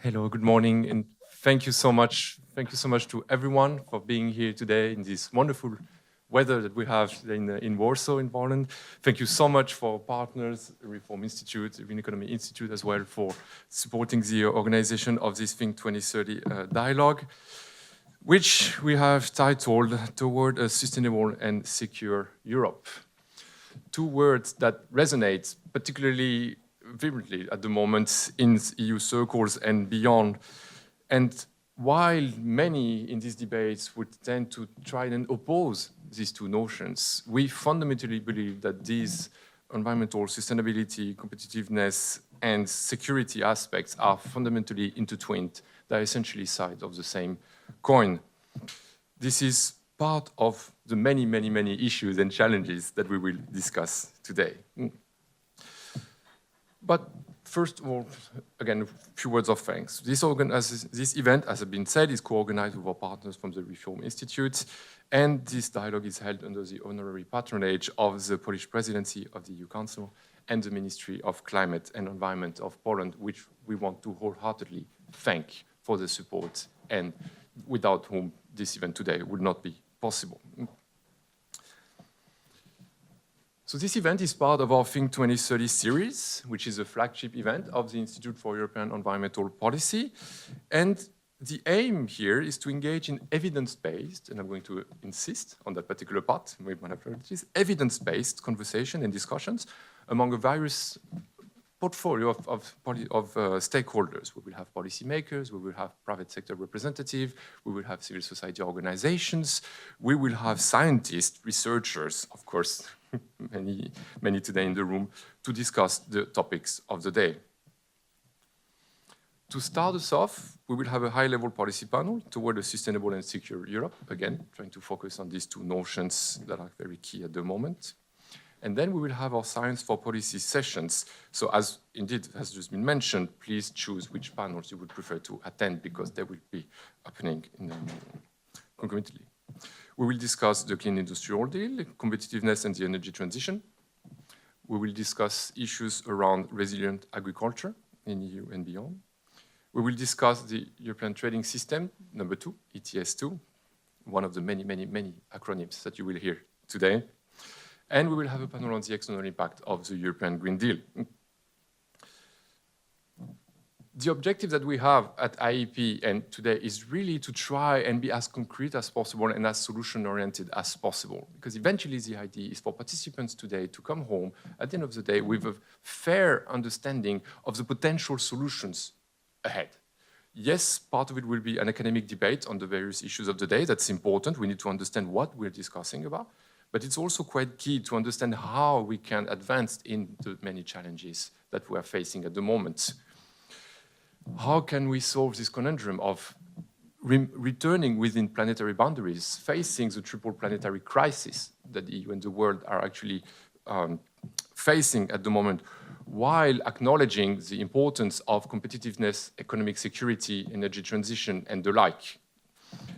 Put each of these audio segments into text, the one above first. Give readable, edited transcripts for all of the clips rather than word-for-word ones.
Hello, good morning, and thank you so much. Thank you so much to everyone for being here today in this wonderful weather that we have in Warsaw, in Poland. Thank you so much for our partners, Reform Institute, Green Economy Institute as well, for supporting the organization of this Think 2030 dialogue, which we have titled Toward a Sustainable and Secure Europe. Two words that resonate particularly vividly at the moment in EU circles and beyond. And while many in these debates would tend to try and oppose these two notions, we fundamentally believe that these environmental sustainability, competitiveness, and security aspects are fundamentally intertwined. They're essentially sides of the same coin. This is part of the many, many, many issues and challenges that we will discuss today. But first of all, again, a few words of thanks. This event, as has been said, is co-organized with our partners from the Reform Institute, and this dialogue is held under the honorary patronage of the Polish Presidency of the EU Council and the Ministry of Climate and Environment of Poland, which we want to wholeheartedly thank for the support, and without whom this event today would not be possible. So this event is part of our Think 2030 series, which is a flagship event of the Institute for European Environmental Policy. And the aim here is to engage in evidence-based, and I'm going to insist on that particular part, evidence-based conversation and discussions among a various portfolio of stakeholders. We will have policymakers, we will have private sector representatives, we will have civil society organizations, we will have scientists, researchers, of course, many today in the room, to discuss the topics of the day. To start us off, we will have a high-level policy panel toward a sustainable and secure Europe, again, trying to focus on these two notions that are very key at the moment. And then we will have our Science for Policy sessions. So as indeed has just been mentioned, please choose which panels you would prefer to attend because they will be happening concomitantly. We will discuss the Clean Industrial Deal, competitiveness and the energy transition. We will discuss issues around resilient agriculture in EU and beyond. We will discuss the European Trading System, number 2, ETS2, one of the many, many, many acronyms that you will hear today. And we will have a panel on the external impact of the European Green Deal. The objective that we have at IEEP and today is really to try and be as concrete as possible and as solution-oriented as possible. Because eventually the idea is for participants today to come home at the end of the day with a fair understanding of the potential solutions ahead. Yes, part of it will be an academic debate on the various issues of the day. That's important. We need to understand what we're discussing about. But it's also quite key to understand how we can advance in the many challenges that we are facing at the moment. How can we solve this conundrum of returning within planetary boundaries, facing the triple planetary crisis that the EU and the world are actually facing at the moment, while acknowledging the importance of competitiveness, economic security, energy transition, and the like.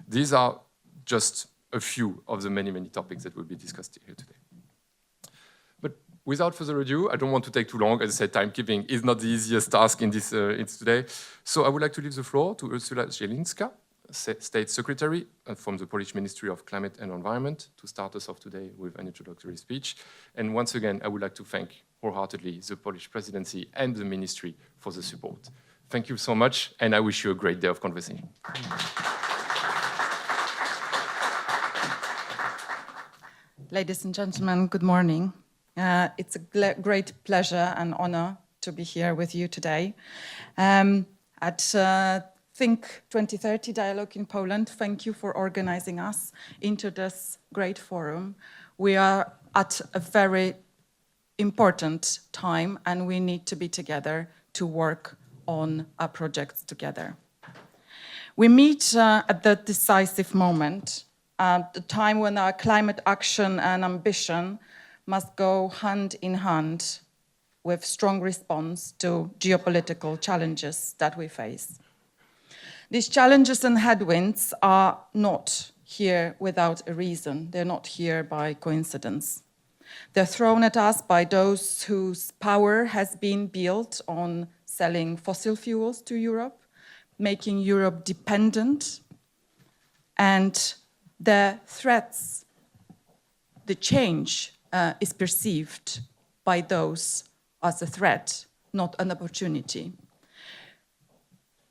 These are just a few of the many, many topics that will be discussed here today. But without further ado, I don't want to take too long. As I said, timekeeping is not the easiest task in this today. So I would like to leave the floor to Urszula Zielińska, State Secretary from the Polish Ministry of Climate and Environment, to start us off today with an introductory speech. And once again, I would like to thank wholeheartedly the Polish Presidency and the Ministry for the support. Thank you so much, and I wish you a great day of conversation. Ladies and gentlemen, good morning. It's a great pleasure and honor to be here with you today. At Think 2030 Dialogue in Poland, thank you for organizing us into this great forum. We are at a very important time and we need to be together to work on our projects together. We meet at the decisive moment, at the time when our climate action and ambition must go hand in hand with strong response to geopolitical challenges that we face. These challenges and headwinds are not here without a reason. They're not here by coincidence. They're thrown at us by those whose power has been built on selling fossil fuels to Europe, making Europe dependent, and the threats, the change is perceived by those as a threat, not an opportunity.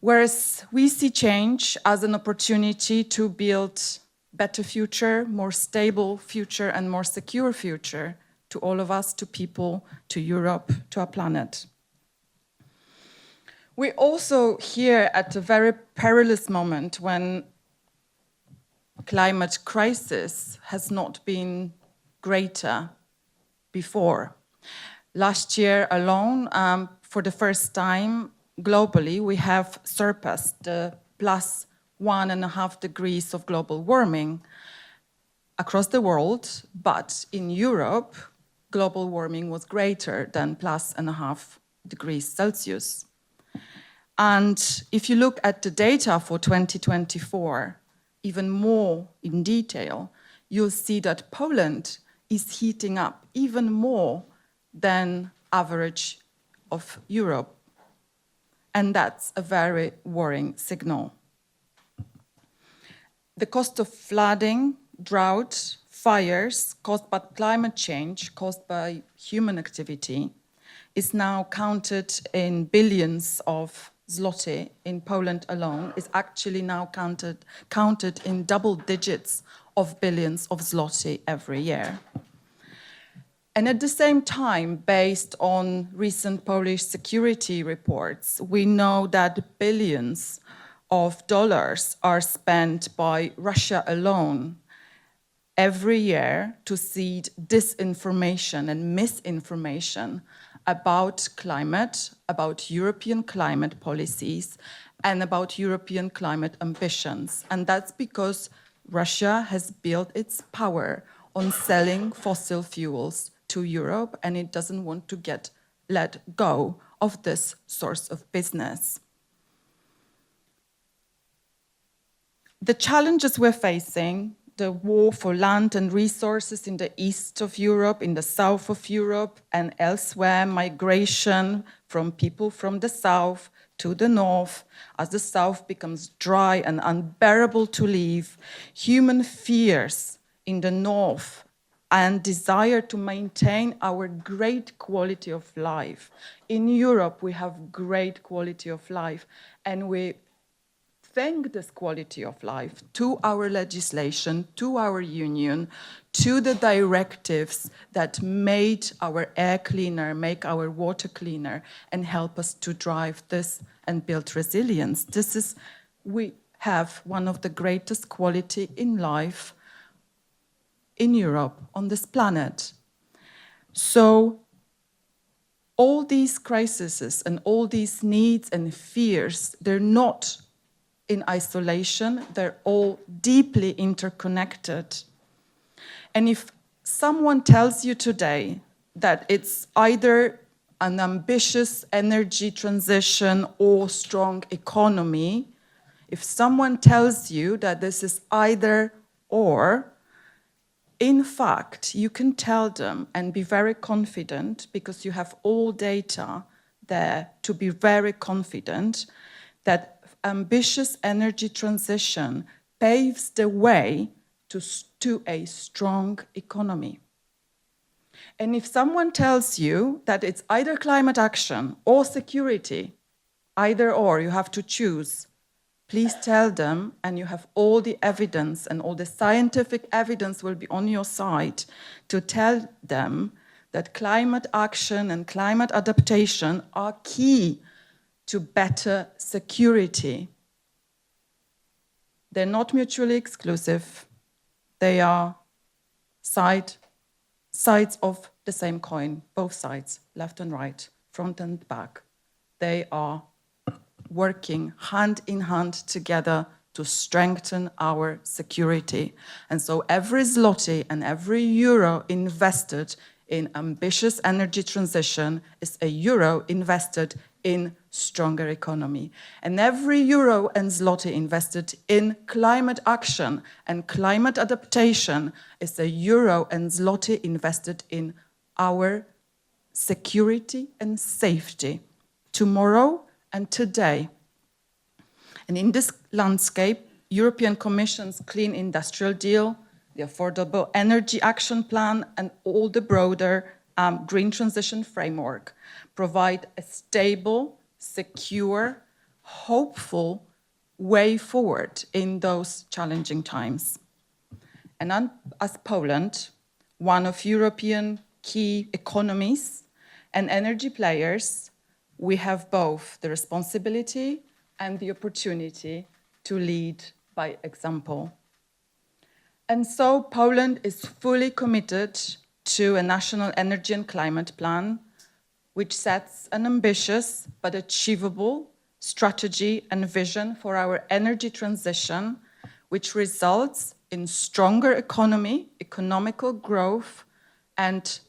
Whereas we see change as an opportunity to build better future, more stable future, and more secure future to all of us, to people, to Europe, to our planet. We're also here at a very perilous moment when climate crisis has not been greater before. Last year alone, for the first time globally, we have surpassed the plus 1.5 degrees of global warming across the world, but in Europe, global warming was greater than plus 1.5 degrees Celsius. And if you look at the data for 2024, even more in detail, you'll see that Poland is heating up even more than average of Europe. And that's a very worrying signal. The cost of flooding, drought, fires caused by climate change, caused by human activity, is now counted in billions of zloty in Poland alone, is actually now counted in double digits of billions of zloty every year. And at the same time, based on recent Polish security reports, we know that billions of dollars are spent by Russia alone every year to seed disinformation and misinformation about climate, about European climate policies, and about European climate ambitions. And that's because Russia has built its power on selling fossil fuels to Europe, and it doesn't want to let go of this source of business. The challenges we're facing, the war for land and resources in the east of Europe, in the south of Europe, and elsewhere, migration from people from the south to the north, as the south becomes dry and unbearable to live, human fears in the north, and desire to maintain our great quality of life. In Europe, we have great quality of life, and we thank this quality of life to our legislation, to our union, to the directives that made our air cleaner, make our water cleaner, and help us to drive this and build resilience. We have one of the greatest quality in life in Europe, on this planet. So all these crises and all these needs and fears, they're not in isolation, they're all deeply interconnected. And if someone tells you today that it's either an ambitious energy transition or strong economy, if someone tells you that this is either or, in fact, you can tell them and be very confident, because you have all data there to be very confident, that ambitious energy transition paves the way to a strong economy. And if someone tells you that it's either climate action or security, either or, you have to choose, please tell them, and you have all the evidence and all the scientific evidence will be on your side, to tell them that climate action and climate adaptation are key to better security. They're not mutually exclusive. They are sides of the same coin, both sides, left and right, front and back. They are working hand in hand together to strengthen our security. And so every zloty and every euro invested in ambitious energy transition is a euro invested in stronger economy. And every euro and zloty invested in climate action and climate adaptation is a euro and zloty invested in our security and safety tomorrow and today. And in this landscape, European Commission's Clean Industrial Deal, the Affordable Energy Action Plan, and all the broader green transition framework provide a stable, secure, hopeful way forward in those challenging times. And as Poland, one of European key economies and energy players, we have both the responsibility and the opportunity to lead by example. And so Poland is fully committed to a national energy and climate plan, which sets an ambitious but achievable strategy and vision for our energy transition, which results in stronger economy, economical growth, and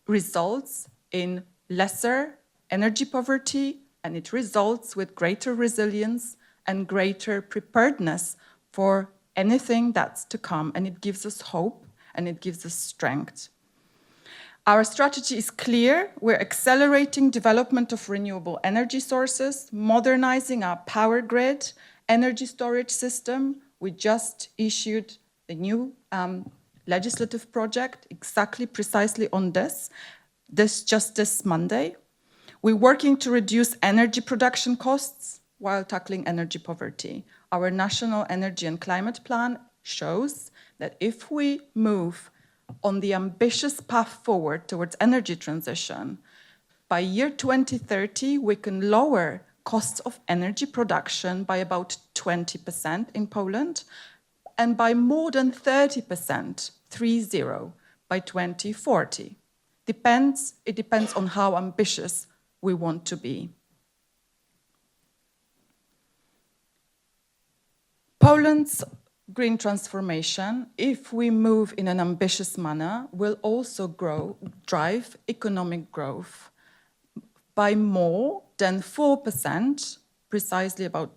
results in lesser energy poverty, and it results with greater resilience and greater preparedness for anything that's to come. And it gives us hope and it gives us strength. Our strategy is clear. We're accelerating development of renewable energy sources, modernizing our power grid, energy storage system. We just issued a new legislative project precisely on this Monday. We're working to reduce energy production costs while tackling energy poverty. Our National Energy and Climate Plan shows that if we move on the ambitious path forward towards energy transition, by year 2030, we can lower costs of energy production by about 20% in Poland, and by more than 30%, 30, by 2040. It depends on how ambitious we want to be. Poland's green transformation, if we move in an ambitious manner, will also drive economic growth by more than 4%, precisely about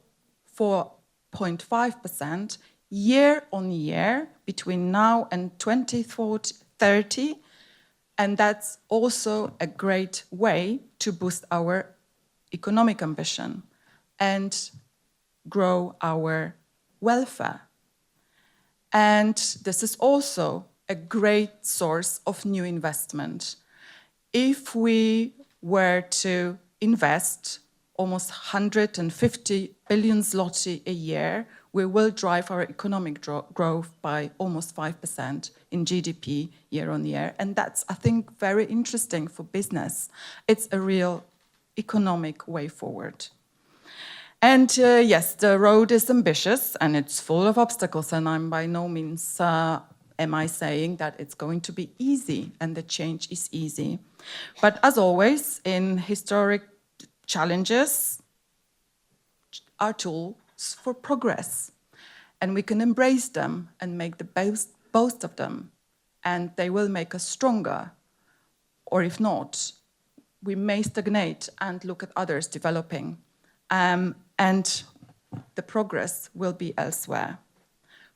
4.5% year on year between now and 2030. And that's also a great way to boost our economic ambition and grow our welfare. And this is also a great source of new investment. If we were to invest almost 150 billion zloty a year, we will drive our economic growth by almost 5% in GDP year on year. And that's, I think, very interesting for business. It's a real economic way forward. And yes, the road is ambitious and it's full of obstacles, and I'm by no means am I saying that it's going to be easy and the change is easy. But as always, in historic challenges are tools for progress, and we can embrace them and make the most of them, and they will make us stronger. Or if not, we may stagnate and look at others developing. And the progress will be elsewhere.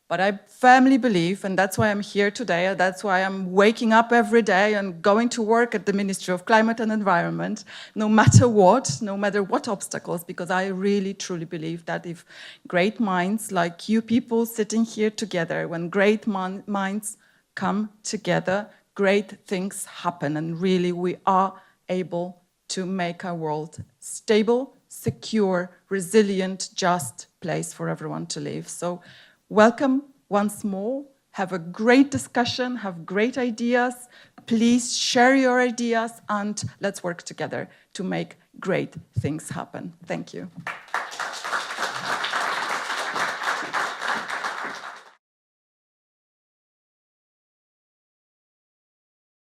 But I firmly believe, and that's why I'm here today, that's why I'm waking up every day and going to work at the Ministry of Climate and Environment, no matter what obstacles, because I really, truly believe that if great minds like you people sitting here together, when great minds come together, great things happen, and really we are able to make our world stable, secure, resilient, just place for everyone to live. So welcome once more. Have a great discussion, have great ideas. Please share your ideas and let's work together to make great things happen. Thank you.